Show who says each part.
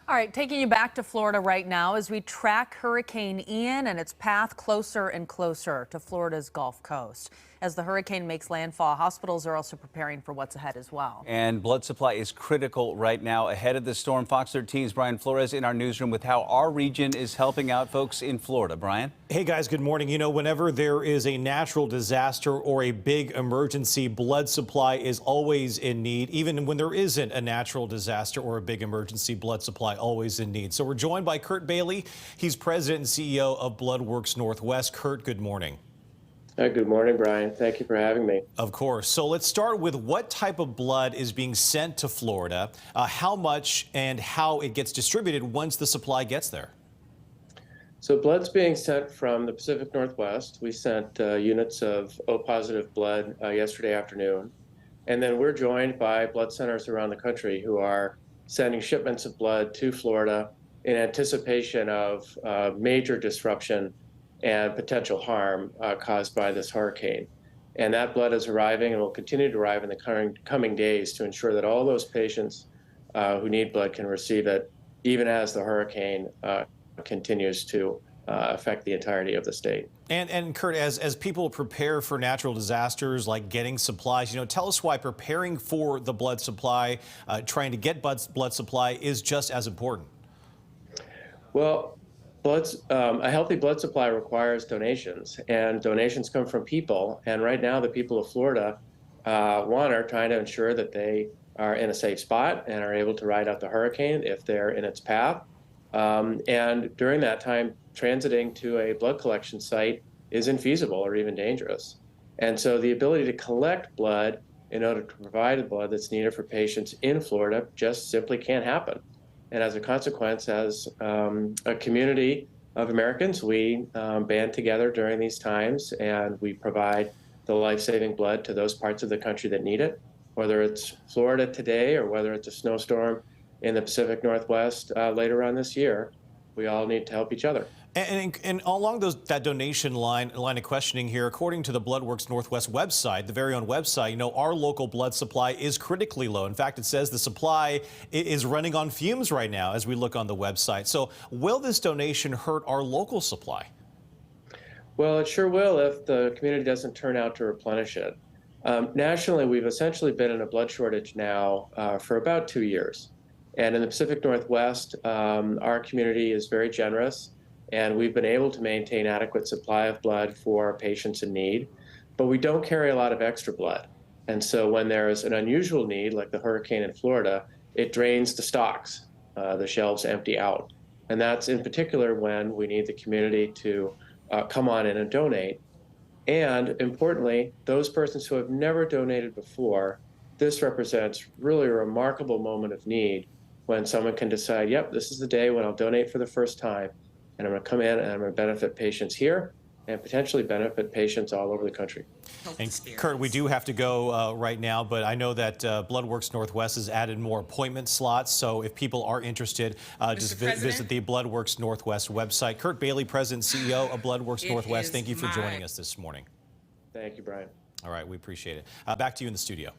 Speaker 1: All right, taking you back to Florida right now as we track Hurricane Ian and its path closer and closer to Florida's Gulf Coast. As the hurricane makes landfall, hospitals are also preparing for what's ahead as well.
Speaker 2: And blood supply is critical right now ahead of the storm. Fox 13's Brian Flores in our newsroom with how our region is helping out folks in Florida. Brian?
Speaker 3: Hey guys, good morning. You know, whenever there is a natural disaster or a big emergency, blood supply is always in need. Even when there isn't a natural disaster or a big emergency, blood supply always in need. So we're joined by Kurt Bailey. He's president and CEO of BloodWorks Northwest. Kurt, good morning.
Speaker 4: Good morning, Brian. Thank you for having me.
Speaker 3: Of course. So let's start with what type of blood is being sent to Florida, how much and how it gets distributed once the supply gets there.
Speaker 4: So blood's being sent from the Pacific Northwest. We sent units of O-positive blood yesterday afternoon. And then we're joined by blood centers around the country who are sending shipments of blood to Florida in anticipation of major disruption and potential harm caused by this hurricane. And that blood is arriving and will continue to arrive in the coming days to ensure that all those patients who need blood can receive it, even as the hurricane continues to affect the entirety of the state.
Speaker 3: And Kurt, as people prepare for natural disasters like getting supplies, you know, tell us why preparing for the blood supply, trying to get blood supply is just as important.
Speaker 4: Well, a healthy blood supply requires donations, and donations come from people. And right now, the people of Florida, are trying to ensure that they are in a safe spot and are able to ride out the hurricane if they're in its path. And during that time, transiting to a blood collection site is infeasible or even dangerous. And so the ability to collect blood in order to provide the blood that's needed for patients in Florida just simply can't happen. And as a consequence, as a community of Americans, we band together during these times and we provide the life-saving blood to those parts of the country that need it, whether it's Florida today or whether it's a snowstorm in the Pacific Northwest later on this year. We all need to help each other.
Speaker 3: And along that donation line of questioning here, according to the BloodWorks Northwest website, the very own website, you know, our local blood supply is critically low. In fact, it says the supply is running on fumes right now as we look on the website. So will this donation hurt our local supply?
Speaker 4: Well, it sure will if the community doesn't turn out to replenish it. Nationally, we've essentially been in a blood shortage now for about 2 years. And in the Pacific Northwest, our community is very generous, and we've been able to maintain adequate supply of blood for patients in need, but we don't carry a lot of extra blood. And so when there's an unusual need, like the hurricane in Florida, it drains the stocks. The shelves empty out. And that's in particular when we need the community to come on in and donate. And importantly, those persons who have never donated before, this represents really a remarkable moment of need when someone can decide, yep, this is the day when I'll donate for the first time, and I'm going to come in and I'm going to benefit patients here and potentially benefit patients all over the country.
Speaker 3: And Kurt, we do have to go right now, but I know that BloodWorks Northwest has added more appointment slots, so if people are interested, just visit the BloodWorks Northwest website. Kurt Bailey, President and CEO of BloodWorks Northwest, thank you for joining us this morning.
Speaker 4: Thank you, Brian.
Speaker 3: All right, we appreciate it. Back to you in the studio.